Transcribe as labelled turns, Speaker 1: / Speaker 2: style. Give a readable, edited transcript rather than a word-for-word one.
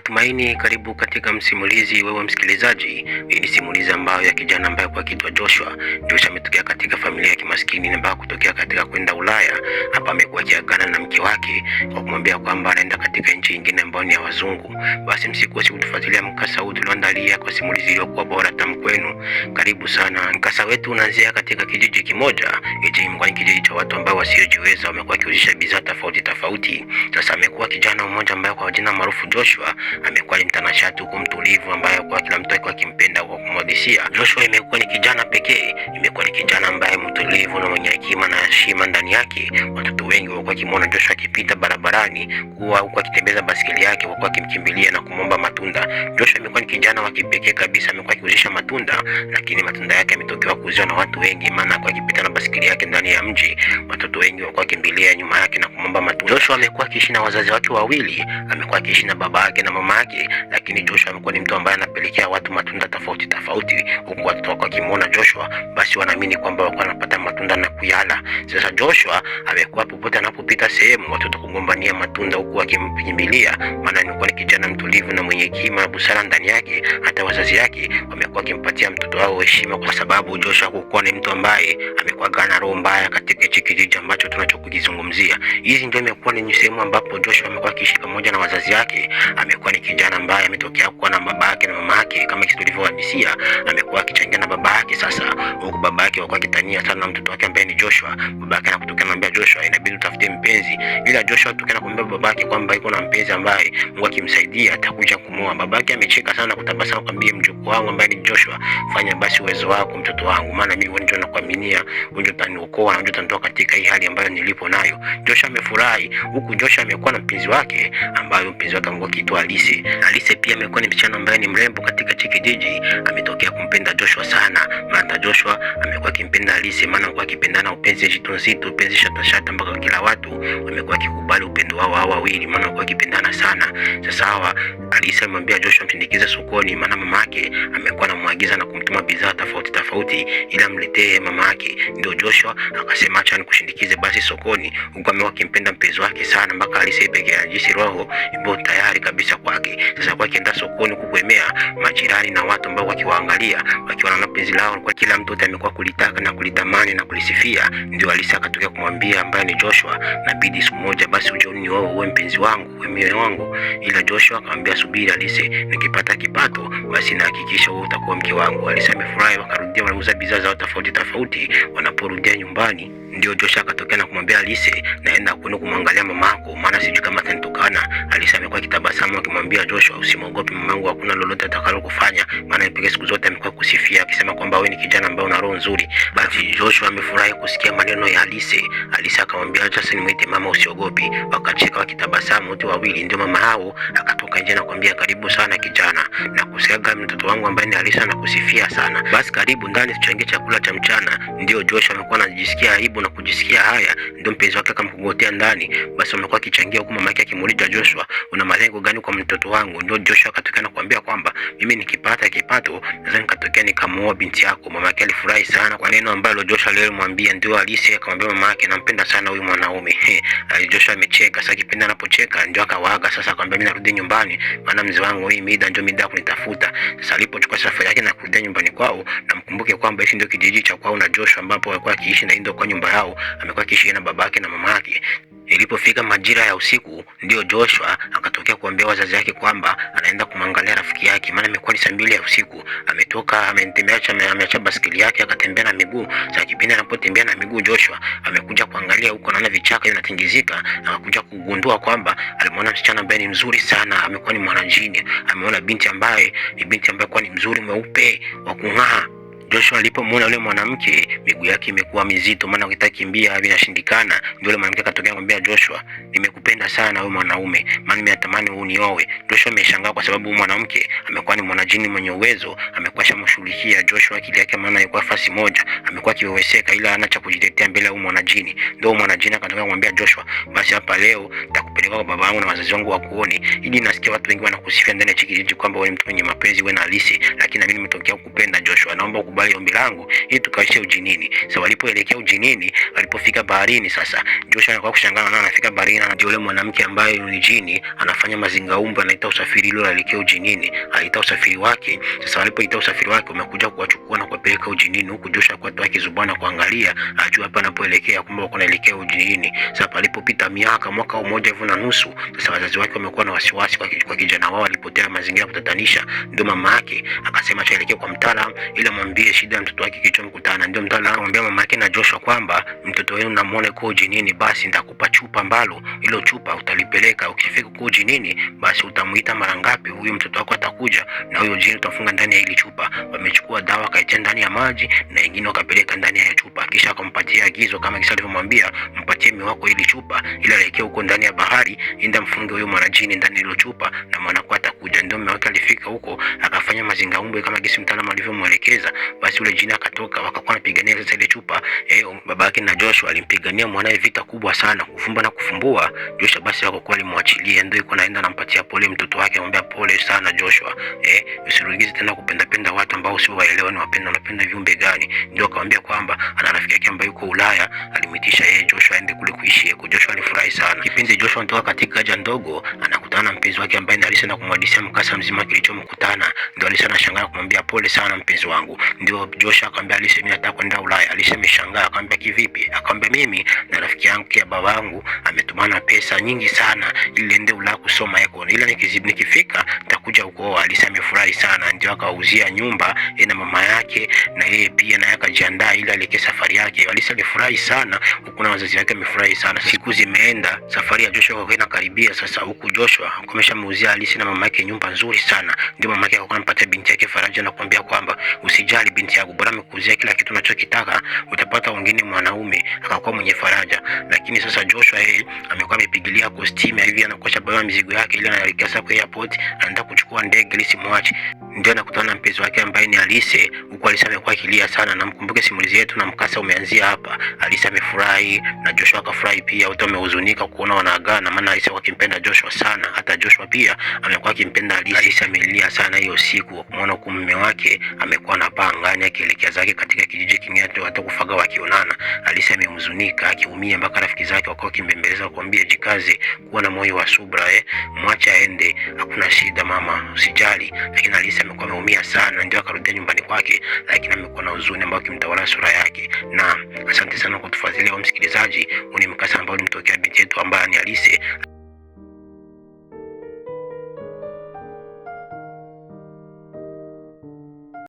Speaker 1: Matumaini, karibu katika msimulizi wewe msikilizaji. Hii ni simulizi ambayo ya kijana ambaye kwa kitwa Joshua. Joshua ametokea katika familia ya kimaskini na baada kutokea katika kwenda Ulaya. Hapa amekuwa akiagana na mke wake kwa kumwambia kwamba anaenda katika nchi nyingine ambayo ni ya wazungu. Basi msikose kutufuatilia mkasa huu tulioandalia kwa simulizi iliyokuwa bora tamu kwenu. Karibu sana. Mkasa wetu unaanzia katika kijiji kimoja. Hichi ni kijiji cha watu ambao wasiojiweza, wamekuwa kiuzisha bidhaa tofauti. Sasa amekuwa kijana mmoja ambaye kwa jina maarufu Joshua. Amekuwa ni mtanashati huko mtulivu ambaye kwa kila mtu alikuwa akimpenda kwa kumwadisia. Joshua imekuwa ni kijana pekee, imekuwa ni kijana ambaye mtulivu na mwenye hekima na heshima ndani yake. Watoto wengi walikuwa kimuona Joshua akipita barabarani, kuwa huko akitembeza basikeli yake, walikuwa akimkimbilia na kumomba matunda. Joshua imekuwa ni kijana wa kipekee kabisa, amekuwa akiuzisha matunda, lakini matunda yake yametokewa kuuziwa na watu wengi, maana kwa akipita na basikeli yake ndani ya mji, watoto wengi walikuwa kimbilia nyuma yake na kumomba matunda. Joshua amekuwa akiishi na wazazi wake wawili, amekuwa akiishi na baba yake na mama yake, lakini Joshua amekuwa ni mtu ambaye anapelekea watu matunda tofauti. Huku watoto wako kimuona Joshua, basi wanaamini kwamba wako wanapata matunda na kuyala. Sasa Joshua amekuwa popote anapopita sehemu, watoto kugombania matunda huku wakimkimbilia, maana alikuwa ni kijana mtulivu na mwenye hekima na busara ndani yake. Hata wazazi yake wamekuwa wakimpatia mtoto wao heshima, kwa sababu Joshua hakuwa ni mtu ambaye amekuwa gana roho mbaya katika kijiji ambacho tunachokizungumzia. Hizi ndio imekuwa ni sehemu ambapo Joshua amekuwa akiishi pamoja na wazazi yake. Amekuwa ni kijana ambaye ametokea kuwa na baba yake na mama yake, kama kitu tulivyohadisia. Amekuwa akichangia na baba yake. Sasa huku baba yake alikuwa akitania sana na mtoto wake ambaye ni Joshua. Baba yake anakutokea anamwambia Joshua, inabidi utafute mpenzi. Ila Joshua atokea kumwambia baba yake kwamba yuko na mpenzi ambaye Mungu akimsaidia atakuja kumuoa. Baba yake amecheka sana, kutabasamu, akamwambia mjukuu wangu ambaye ni Joshua, fanya basi uwezo wako mtoto wangu, maana mimi ndio nakuaminia, ndio utaniokoa na ndio utanitoa katika hii hali ambayo nilipo nayo. Joshua amefurahi. Huku Joshua amekuwa na mpenzi wake ambaye mpenzi wake amekuwa kitwa Alice. Alice pia amekuwa ni msichana ambaye ni mrembo katika kijiji. Ametokea kumpenda Joshua sana, maana Joshua amekuwa akimpenda Alice, maana alikuwa akipendana upenzi nzito, upenzi shata mpaka kila watu wamekuwa akikubali upendo wao hao wawili, maana walikuwa akipendana sana. Sasa hawa Alice amwambia Joshua msindikize sokoni, maana mama yake amekuwa anamwagiza na kumtuma bidhaa tofauti ila mletee mama yake. Ndio Joshua akasema acha nikushindikize basi sokoni, huko amekuwa akimpenda mpenzi wake sana mpaka Alice pekee anajisi roho ipo tayari kabisa kwake. Sasa kwa kienda sokoni kukuemea majirani na watu ambao wakiwaangalia wakiwa na penzi lao, kwa kila mtu amekuwa kulitaka na kulitamani na kulisifia. Ndio Alice akatokea kumwambia ambaye ni Joshua, nabidi siku moja basi uje wewe uwe mpenzi wangu, uwe mke wangu. Ila Joshua akamwambia subiri Alice, nikipata kipato basi nahakikisha wewe utakuwa mke wangu. Alice amefurahi, wakarudia wanauza bidhaa zao tofauti. Wanaporudia nyumbani, ndio Joshua akatokea na kumwambia Alice, naenda kwenda kumwangalia mamako, maana sijui kama atanitokana. Alice amekuwa kitabasamu akimwambia Joshua, usimwogope mamangu, hakuna lolote atakalo kufanya, maana yeye siku zote amekuwa kusifia akisema kwamba wewe ni kijana ambaye una roho nzuri. Basi Joshua amefurahi kusikia maneno ya Alice. Alice akamwambia acha sasa nimuite mama, usiogope. Wakacheka wakitabasamu wote wawili. Ndio mama hao akatoka nje na kumwambia karibu sana kijana, na kusiaga mtoto wangu ambaye ni Alice na kusifia sana. Basi karibu ndani tuchangie chakula cha mchana. Ndio Joshua amekuwa anajisikia aibu na kujisikia haya, ndio mpenzi wake akamkugotea ndani. Basi wamekuwa akichangia huku mama yake akimuuliza Joshua, una malengo gani kwa mtoto wangu? Ndio Joshua akatokea na kumwambia kwamba mimi nikipata kipato naweza nikatokea nikamuoa binti yako. Mama yake alifurahi sana kwa neno ambalo Joshua leo alimwambia. Ndio Alice akamwambia mama yake, nampenda sana huyu mwanaume. Joshua amecheka. Sasa kipenda anapocheka ndio akawaaga. Sasa akamwambia mimi narudi nyumbani, maana mzee wangu hii mida ndio mida kunitafuta. Sasa alipochukua safari yake na kurudi nyumbani kwao, na mkumbuke kwamba hiki ndio kijiji cha kwao na Joshua ambapo walikuwa akiishi, na ndio kwa nyumba yao amekuwa akiishi na babake na mamake. Ilipofika majira ya usiku, ndio Joshua akatokea kuambia wazazi wake kwamba anaenda kumwangalia rafiki yake, maana imekuwa ni saa 2 ya usiku. Ametoka ameacha basikeli yake akatembea na miguu. Sasa kipindi anapotembea na miguu, Joshua amekuja kuangalia huko, naona vichaka vinatingizika, akakuja kugundua kwamba alimwona msichana ambaye ni mzuri sana, amekuwa ni mwanajini. Ameona binti ambaye kwa ni mzuri, mweupe wa kung'aa. Joshua alipomwona yule mwanamke, miguu yake imekuwa mizito, maana ukitaka kimbia inashindikana. Ndio yule mwanamke akatokea kumwambia Joshua, nimekupenda sana wewe mwanaume, maana mimi natamani unioe. Joshua ameshangaa kwa sababu mwanamke amekuwa ni mwanajini mwenye uwezo, amekuwa shamshughulikia Joshua akili yake, maana alikuwa fasi moja, amekuwa akiweweseka ila hana cha kujitetea. kutokea mbele ya mwanajini. Ndio mwanajini akataka kumwambia Joshua, basi hapa leo nitakupeleka kwa baba yangu na wazazi wangu wakuone. Ili nasikia watu wengi wanakusifia ndani ya kijiji kwamba wewe ni mtu mwenye mapenzi, wewe na Alice, lakini na mimi nimetokea kukupenda Joshua. Naomba ukubali ombi langu ili tukaishi ujinini. Sasa walipoelekea ujinini, walipofika baharini sasa, Joshua anakuwa kushangaa na anafika baharini na yule mwanamke ambaye ni jini anafanya mazingaumbo, anaita usafiri ile alielekea ujinini. Aliita usafiri wake. Sasa walipoita usafiri wake umekuja kuwachukua na kuwapeleka ujinini, huku Joshua kwa watu wake zubana kuangalia ajua hapa anapoelekea kumbe wako naelekea ujinini. Sasa palipopita mwaka mmoja hivi na nusu, sasa wazazi wake wamekuwa na wasiwasi kwa kijana wao alipotea mazingira kutatanisha. Ndio mama yake akasema aelekee kwa mtaalamu ili amwambie shida ya mtoto wake kilichomkutana. Ndio mtaalamu akamwambia mama yake na Joshua kwamba mtoto wenu namuone kwa ujinini, basi nitakupa chupa ambalo hilo chupa utalipeleka. Ukifika kwa ujinini, basi utamuita mara ngapi huyo mtoto wako atakuja, na huyo jini utafunga ndani ya ile chupa. Wamechukua dawa kaitia ndani ya maji na wengine wakapeleka ndani ya chupa, kisha akampatia agizo kama kisa alivyomwambia, mpatie mume wako ile chupa ili aelekee huko ndani ya bahari, enda mfunge huyo mwanajini ndani ile chupa na mwanakuwa atakuja. Ndio mume wake alifika huko akafanya mazingaumbo kama gisi mtaalamu alivyomwelekeza. Basi yule jini akatoka, wakakuwa wanapigania sasa ile chupa. Baba yake na Joshua alimpigania mwanae vita kubwa sana, kufumba na kufumbua. Joshua basi hakuwa alimwachilia, ndio yuko naenda anampatia pole mtoto wake, anamwambia pole sana Joshua, usirudize tena kupenda watu ambao sio waelewa, ni unapenda viumbe gani. Ndio akamwambia kwamba ana rafiki yake ambaye yuko Ulaya, alimwitisha yeye Joshua aende kule kuishi. Joshua alifurahi sana. Kipindi Joshua anatoka katika haja ndogo, anakutana na mpenzi wake ambaye ni Alice na kumhadithia mkasa mzima kilichomkutana. Ndio Alice anashangaa kumwambia pole sana mpenzi wangu. Ndio Joshua akamwambia Alice, mimi nataka kwenda Ulaya. Alice ameshangaa akamwambia kivipi? Akamwambia mimi na rafiki yangu ya babangu ametumana pesa nyingi sana ili niende Ulaya kusoma yako, ila nikifika nitakuja huko. Alice amefurahi sana, ndio akauzia nyumba na mama yake na yeye pia na akajiandaa ili aleke safari yake. Alice alifurahi sana, huku na wazazi wake amefurahi sana. Siku zimeenda, safari ya Joshua kwa inakaribia sasa, huku Joshua ameshamuuzia Alice na mama yake nyumba nzuri sana. Ndio mama yake akakuwa anampatia binti yake faraja na kumwambia kwamba usijali binti yangu, bora amekuuzia kila kitu unachokitaka, utapata wengine mwanaume. Akakuwa mwenye faraja. Lakini sasa Joshua yeye amekuwa amepigilia costume hivi, anakocha baba mizigo yake ile anaelekea sasa kwa airport, anaenda kuchukua ndege ili simwache. Ndio anakutana na mpenzi wake ambaye ni Alice, huko Alice amekuwa akilia sana. Na mkumbuke simulizi yetu na mkasa umeanzia hapa. Alice amefurahi na Joshua akafurahi pia, wote wamehuzunika kuona wanaagana, maana Alice akimpenda Joshua sana. Hata Joshua pia amekuwa akimpenda Alice. Alice amelia sana hiyo siku kuona mume wake amekuwa anapaa angani akielekea zake katika kijiji kingine, hata kufaga wakionana. Alice amehuzunika akiumia, mpaka rafiki zake wakawa kimbembeleza kumwambia jikaze, kuwa na moyo wa subra, mwache aende, hakuna shida mama, usijali. Lakini Alice amekuwa ameumia sana, ndio akarudi nyumbani kwake, lakini amekuwa na huzuni ambayo kimtawala sura yake. Na asante sana kwa kutufuatilia msikilizaji, huu ni mkasa ambao ulimtokea binti yetu ambaye ni Alice.